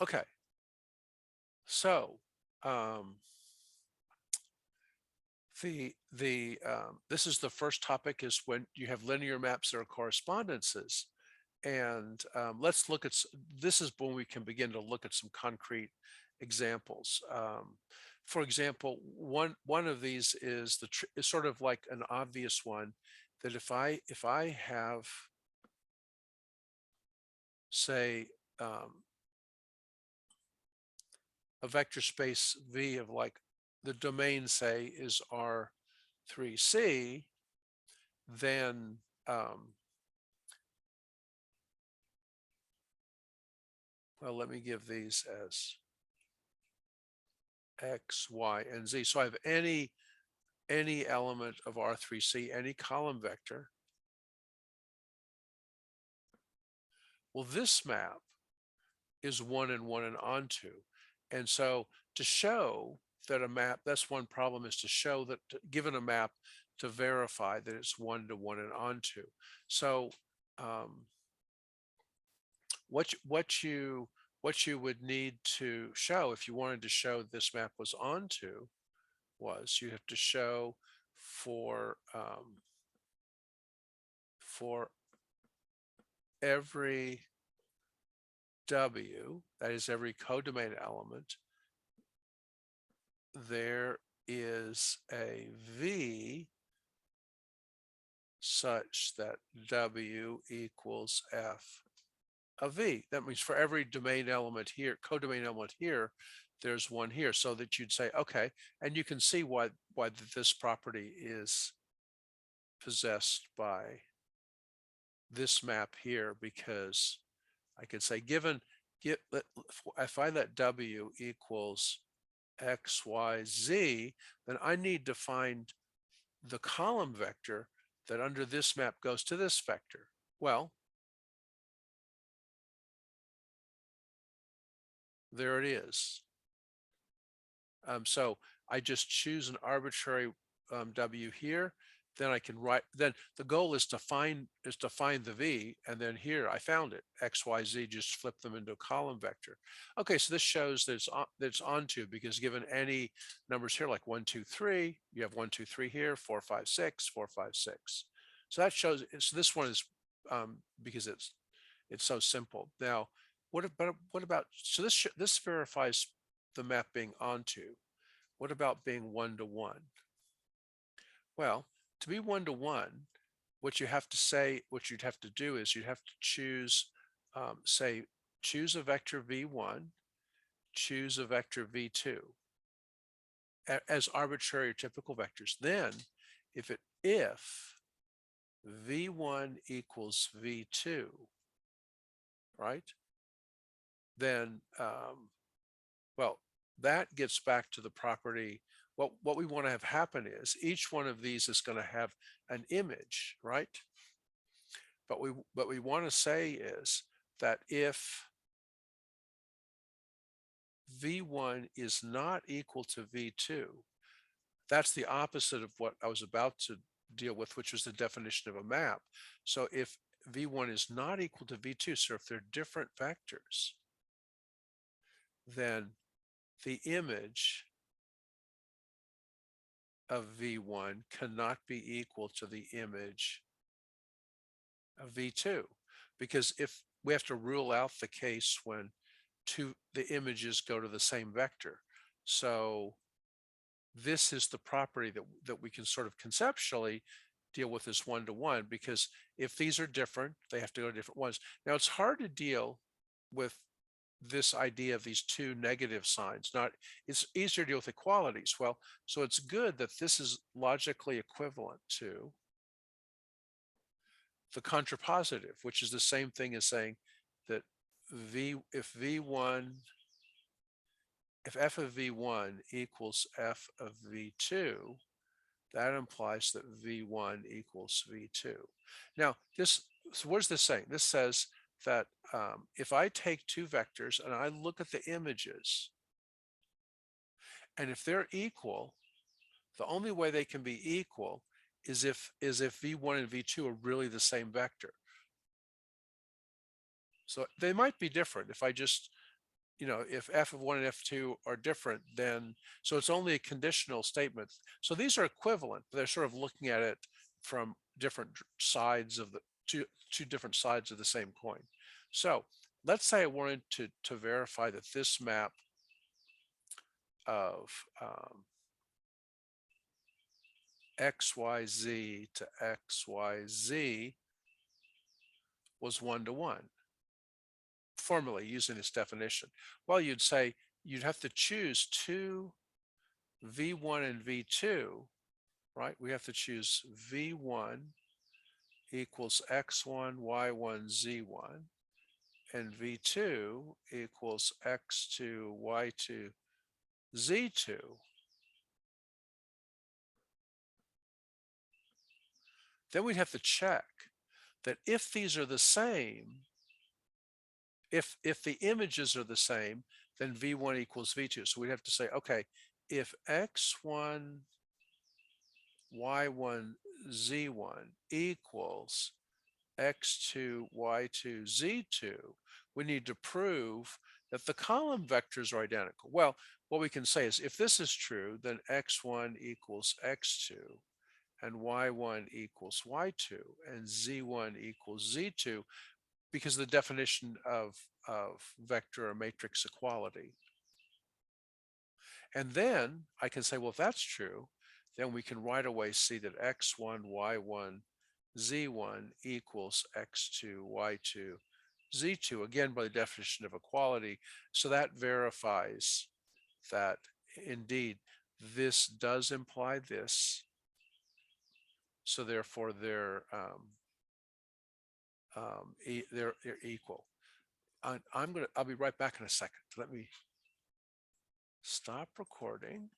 Okay, so um, this is the first topic is when you have linear maps that are correspondences. And let's look at, this is when we can begin to look at some concrete examples. For example, one of these is is sort of like an obvious one that if I have, say, um, a vector space V of like the domain, say, is R3C, then well, let me give these as X, Y, and Z. So I have any element of R3C, any column vector. Well, this map is one and onto. And so to show that a map, that's one problem, is to show that given a map, to verify that it's one to one and onto. So um, what you would need to show if you wanted to show this map was onto was you have to show for every W, that is every codomain element, there is a V such that W equals F of V. That means for every domain element here, codomain element here, there's one here, so that you'd say, okay, and you can see why this property is possessed by this map here, because I could say if I let W equals X, Y, Z, then I need to find the column vector that under this map goes to this vector. Well, there it is. So I just choose an arbitrary W here. Then I can write, then the goal is to find the V, and then here I found it, X, Y, Z, just flip them into a column vector. Okay, so this shows that it's onto, because given any numbers here like 1, 2, 3, you have 1, 2, 3 here, 4, 5, 6, 4, 5, 6. So that shows, so this one is because it's so simple. Now, what about so this verifies the map being onto. What about being one to one? Well, to be one to one, what you'd have to do is you'd have to choose, say, choose a vector v1, choose a vector v2 as arbitrary or typical vectors. Then, if v1 equals v2, right? Then, well, that gets back to the property. What we want to have happen is each one of these is going to have an image, right? But we want to say is that if v1 is not equal to v2, that's the opposite of what I was about to deal with, which was the definition of a map. So if v1 is not equal to v2, so if they're different vectors, then the image of v1 cannot be equal to the image of v2, because if we have to rule out the case when the images go to the same vector. So this is the property that we can sort of conceptually deal with as one to one, because if these are different, they have to go to different ones. Now it's hard to deal with this idea of these two negative signs. It's easier to deal with equalities. Well, so it's good that this is logically equivalent to the contrapositive, which is the same thing as saying that if v1, if f of v1 equals f of v2, that implies that v1 equals v2. Now, so what is this saying? This says that if I take two vectors and I look at the images, and if they're equal, the only way they can be equal is if v1 and v2 are really the same vector. So they might be different if I just if f of 1 and f2 are different, then so it's only a conditional statement. So these are equivalent. They're sort of looking at it from different sides of the two different sides of the same coin. So let's say I wanted to verify that this map of XYZ to XYZ was 1-to-1, formally using this definition. Well, you'd say you'd have to choose two V1 and V2, right? We have to choose V1 equals X1, Y1, Z1, and V2 equals X2, Y2, Z2. Then we'd have to check that if these are the same, if the images are the same, then V1 equals V2. So we'd have to say, okay, if X1, Y1, Z1 equals X2, Y2, Z2, we need to prove that the column vectors are identical. Well, what we can say is if this is true, then X1 equals X2 and Y1 equals Y2 and Z1 equals Z2 because of the definition of vector or matrix equality. And then I can say, well, if that's true, then we can right away see that X1, Y1, Z1 equals X2, Y2, Z2, again, by the definition of equality. So that verifies that indeed this does imply this. So therefore they're equal. I'll be right back in a second. Let me stop recording.